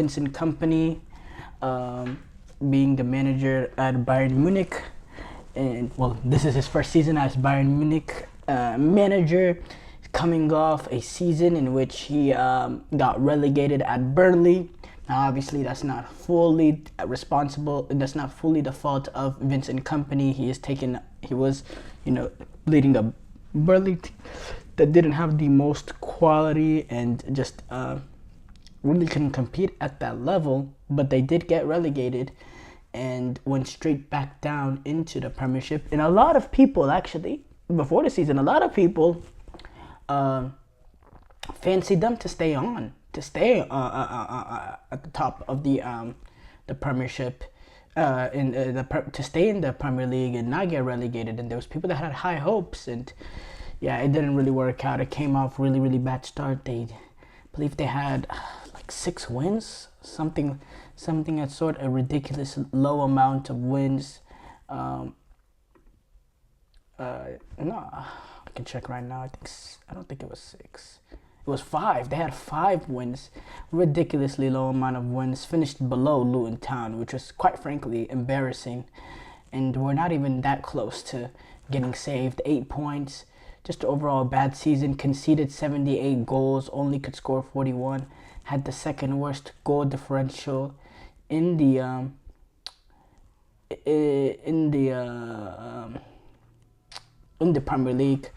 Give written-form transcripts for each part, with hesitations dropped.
Vincent Kompany, being the manager at Bayern Munich, and well, this is his first season as Bayern Munich manager, coming off a season in which he got relegated at Burnley. Now, obviously, that's not fully responsible. That's not fully the fault of Vincent Kompany. He was, leading a Burnley team that didn't have the most quality and just really couldn't compete at that level. But they did get relegated and went straight back down into the Premiership. And a lot of people, actually, before the season, fancied them to stay on, at the top of the Premiership, to stay in the Premier League and not get relegated. And there was people that had high hopes, and yeah, it didn't really work out. It came off really, really bad start. I believe they had like 6 wins, something at sort of a ridiculous low amount of wins. No, I can check right now. I don't think it was 6. It was 5. They had 5 wins, ridiculously low amount of wins. Finished below Luton Town, which was quite frankly embarrassing. And we're not even that close to getting saved. 8 points, just overall bad season. Conceded 78 goals, only could score 41. Had the second worst goal differential in the Premier League.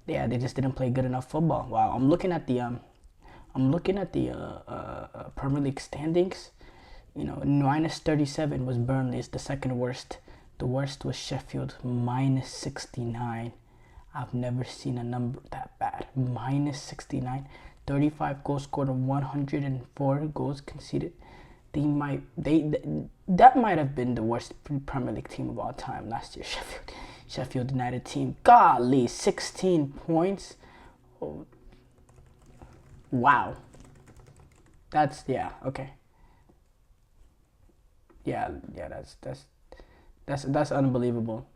Yeah, they just didn't play good enough football. Wow, I'm looking at the Premier League standings. Minus 37 was Burnley. It's the second worst. The worst was Sheffield, minus 69. I've never seen a number that bad. Minus 69. 35 goals scored and 104 goals conceded. That might have been the worst Premier League team of all time last year. Sheffield United team. Golly, 16 points. Oh. Wow. Okay. That's unbelievable.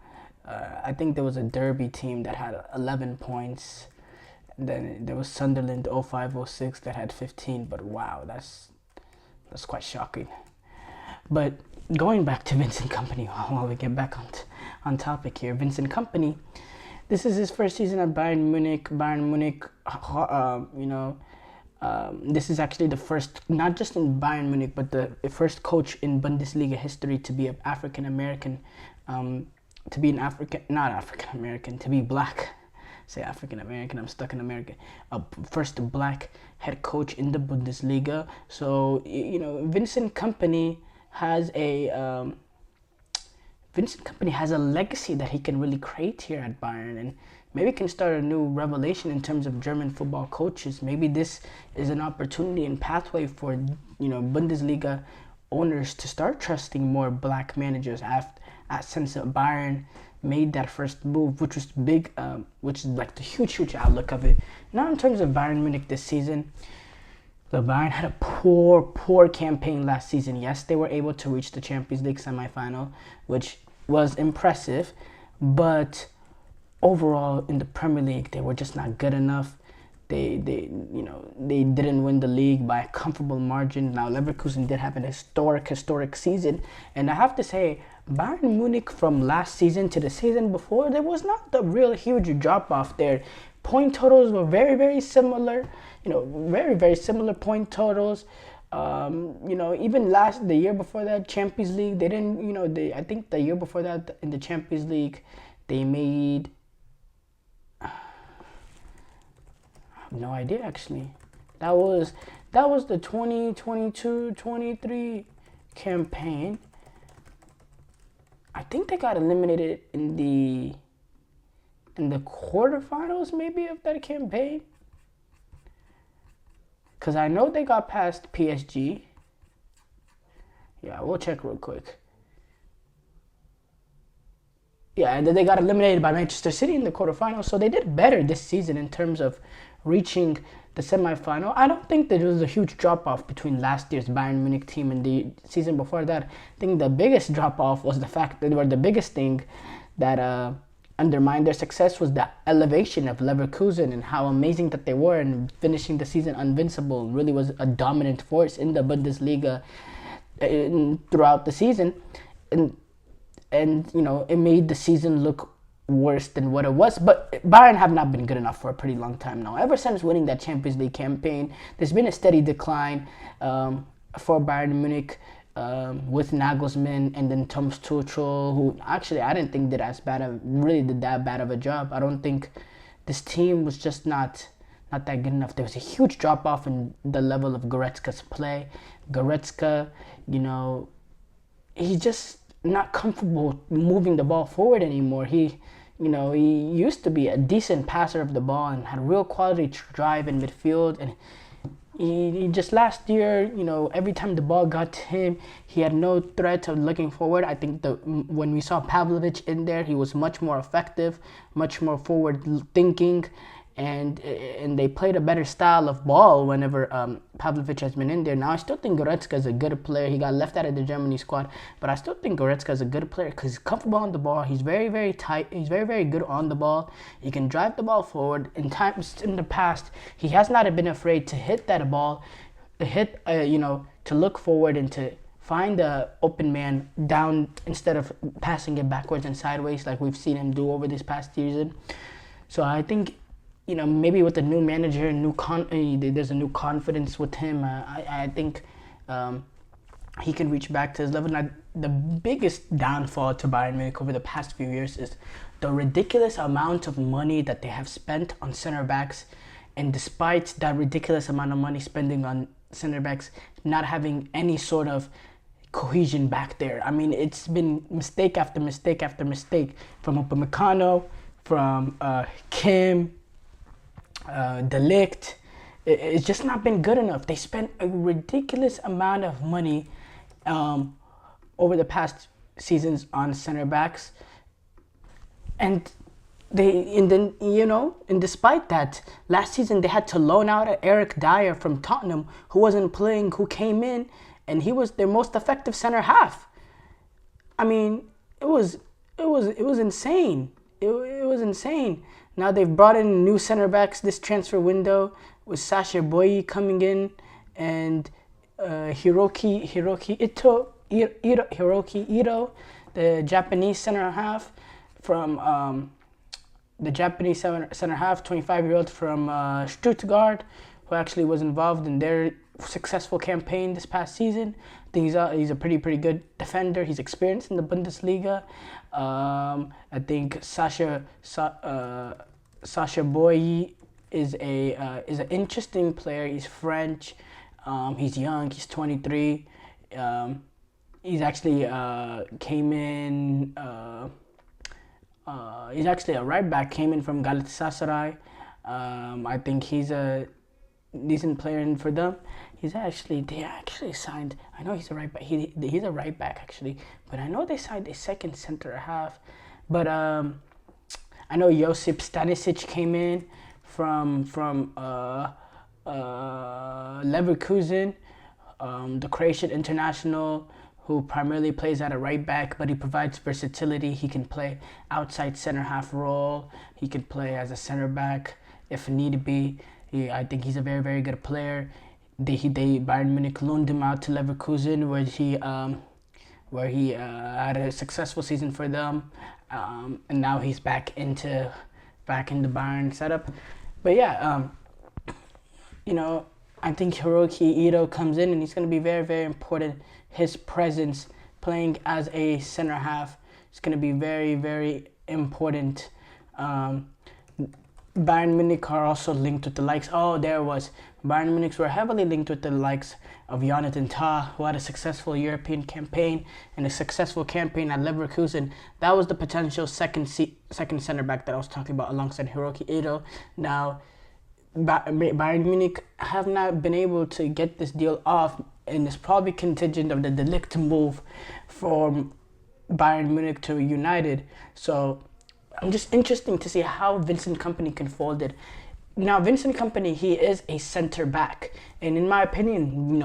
I think there was a Derby team that had 11 points. And then there was Sunderland 05-06 that had 15, but wow, that's quite shocking. But going back to Vincent Kompany, while we get back on topic here, Vincent Kompany, this is his first season at Bayern Munich. This is actually the first, not just in Bayern Munich, but the first coach in Bundesliga history to be an African American, to be black. Say African American, I'm stuck in America. First black head coach in the Bundesliga. So Vincent Kompany has a legacy that he can really create here at Bayern, and maybe can start a new revelation in terms of German football coaches. Maybe this is an opportunity and pathway for Bundesliga owners to start trusting more black managers since Bayern made that first move, which was big, which is like the huge outlook of it. Now, in terms of Bayern Munich this season, the Bayern had a poor campaign last season. Yes, they were able to reach the Champions League semifinal, which was impressive, but overall in the Premier League, they were just not good enough. They didn't win the league by a comfortable margin. Now, Leverkusen did have an historic season, and I have to say, Bayern Munich from last season to the season before, there was not the real huge drop off there. Point totals were very, very similar. Very, very similar point totals. Even the year before that, Champions League, they didn't. I think the year before that in the Champions League, they made. I have no idea actually. That was the 2022-23 campaign. I think they got eliminated in the quarterfinals maybe of that campaign. Because I know they got past PSG. Yeah, we'll check real quick. Yeah, and then they got eliminated by Manchester City in the quarterfinals. So they did better this season in terms of reaching the semifinal. I don't think that there was a huge drop-off between last year's Bayern Munich team and the season before that. I think the biggest drop-off was the fact that, or the biggest thing that undermined their success was the elevation of Leverkusen and how amazing that they were, and finishing the season invincible. Really was a dominant force in the Bundesliga throughout the season, and it made the season look worse than what it was. But Bayern have not been good enough for a pretty long time now. Ever since winning that Champions League campaign, there's been a steady decline for Bayern Munich. With Nagelsmann and then Thomas Tuchel, who actually I didn't think did that bad of a job. I don't think this team was just not that good enough. There was a huge drop off in the level of Goretzka's play. Goretzka, he's just not comfortable moving the ball forward anymore. He used to be a decent passer of the ball and had real quality drive in midfield, and he just last year, every time the ball got to him, he had no threat of looking forward. I think when we saw Pavlovic in there, he was much more effective, much more forward thinking, and they played a better style of ball whenever Pavlovic has been in there. Now, I still think Goretzka is a good player. He got left out of the Germany squad, but I still think Goretzka is a good player because he's comfortable on the ball. He's very, very tight. He's very, very good on the ball. He can drive the ball forward. In times in the past, he has not been afraid to hit that ball, to look forward and to find the open man down instead of passing it backwards and sideways like we've seen him do over this past season. So I think, maybe with the new manager, there's a new confidence with him. I think he can reach back to his level. Now, the biggest downfall to Bayern Munich over the past few years is the ridiculous amount of money that they have spent on center backs. And despite that ridiculous amount of money spending on center backs, not having any sort of cohesion back there. I mean, it's been mistake after mistake after mistake from Upamecano, from Kim, De Ligt. It's just not been good enough. They spent a ridiculous amount of money over the past seasons on center backs, and despite that, last season they had to loan out Eric Dyer from Tottenham, who wasn't playing, who came in, and he was their most effective center half. I mean, it was insane. It was insane. Now they've brought in new center backs this transfer window with Sasha Boye coming in and Hiroki Ito, the Japanese center half from 25-year-old from Stuttgart, who actually was involved in their successful campaign this past season. I think he's a pretty good defender. He's experienced in the Bundesliga. I think Sasha Boye is an interesting player. He's French. He's young. He's 23. He's actually came in. He's actually a right back. Came in from Galatasaray. I think he's a decent player in for them. They actually signed. I know he's a right back. He's a right back actually, but I know they signed a second center half. But I know Josip Stanisic came in from Leverkusen, the Croatian international, who primarily plays at a right back, but he provides versatility. He can play outside center half role. He can play as a center back if need be. I think he's a very, very good player. Bayern Munich loaned him out to Leverkusen, where he had a successful season for them, and now he's back in the Bayern setup. But yeah, I think Hiroki Ito comes in and he's going to be very, very important. His presence playing as a center half is going to be very, very important. Bayern Munich are also linked with the likes. Bayern Munich were heavily linked with the likes of Jonathan Tah, who had a successful European campaign and a successful campaign at Leverkusen. That was the potential second center back that I was talking about alongside Hiroki Ito. Now, Bayern Munich have not been able to get this deal off, and it's probably contingent of the De Ligt move from Bayern Munich to United. So I'm just interesting to see how Vincent Kompany can fold it. Now, Vincent Kompany, he is a center back, and in my opinion,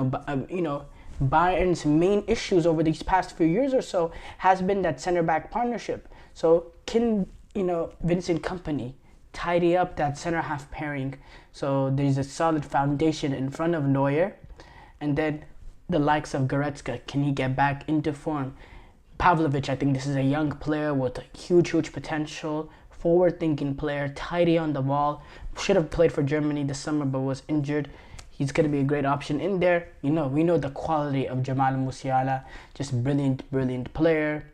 Bayern's main issues over these past few years or so has been that center back partnership. So can Vincent Kompany tidy up that center half pairing. So there's a solid foundation in front of Neuer. And then the likes of Goretzka, can he get back into form? Pavlovic, I think this is a young player with a huge potential, forward-thinking player, tidy on the ball. Should have played for Germany this summer, but was injured. He's going to be a great option in there. We know the quality of Jamal Musiala, just brilliant player.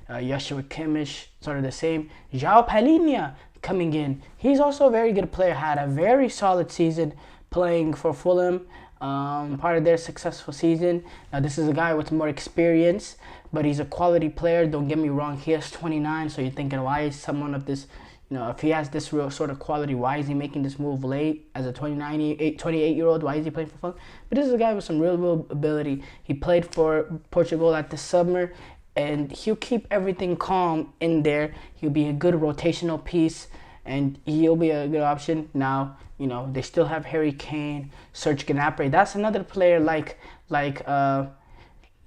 Joshua Kimmich, sort of the same. João Palhinha coming in. He's also a very good player, had a very solid season playing for Fulham. Part of their successful season. Now this is a guy with more experience, but he's a quality player. Don't get me wrong, he is 29, so you're thinking, why is someone of this, if he has this real sort of quality, why is he making this move late as a 28-year-old? Why is he playing for Fulham? But this is a guy with some real ability. He played for Portugal at the summer, and he'll keep everything calm in there. He'll be a good rotational piece, and he'll be a good option. Now, they still have Harry Kane, Serge Gnabry. That's another player like Leon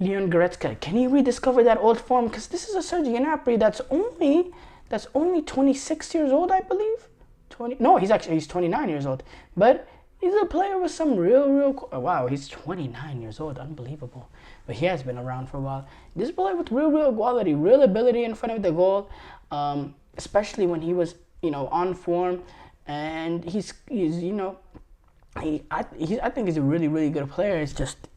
Goretzka. Can he rediscover that old form? Because this is a Serge Gnabry that's only 26 years old, I believe. He's 29 years old. But he's a player with some wow, he's 29 years old. Unbelievable. But he has been around for a while. This player with real quality, real ability in front of the goal, especially when he was, on form. And I think he's a really good player. It's just,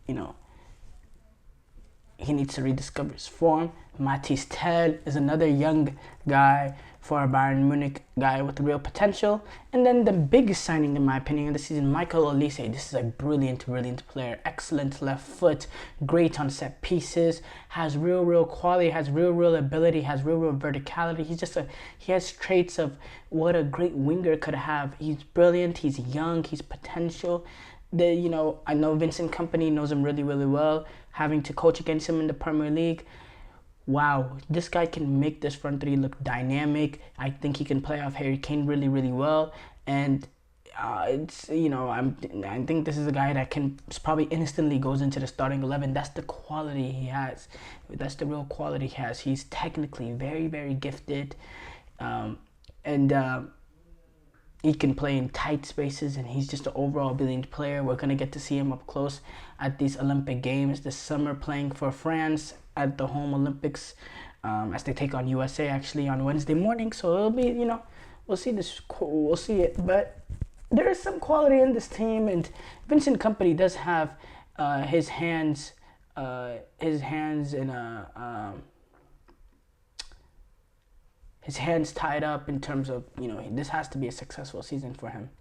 he needs to rediscover his form. Mathys Tel is another young guy for a Bayern Munich guy with real potential. And then the biggest signing, in my opinion, this season, Michael Olise. This is a brilliant player. Excellent left foot, great on set pieces, has real quality, has real ability, has real verticality. He has traits of what a great winger could have. He's brilliant, he's young, he's potential. I know Vincent Kompany knows him really well, having to coach against him in the Premier League. Wow, this guy can make this front three look dynamic. I think he can play off Harry Kane really well. And I think this is a guy that can probably instantly goes into the starting 11. That's the quality he has. That's the real quality he has. He's technically very gifted. He can play in tight spaces, and he's just an overall brilliant player. We're going to get to see him up close at these Olympic Games this summer, playing for France at the home Olympics as they take on USA actually on Wednesday morning. So it'll be, we'll see it. But there is some quality in this team, and Vincent Kompany does have his hands tied up in terms of, this has to be a successful season for him,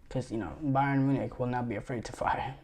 because, Bayern Munich will not be afraid to fire him.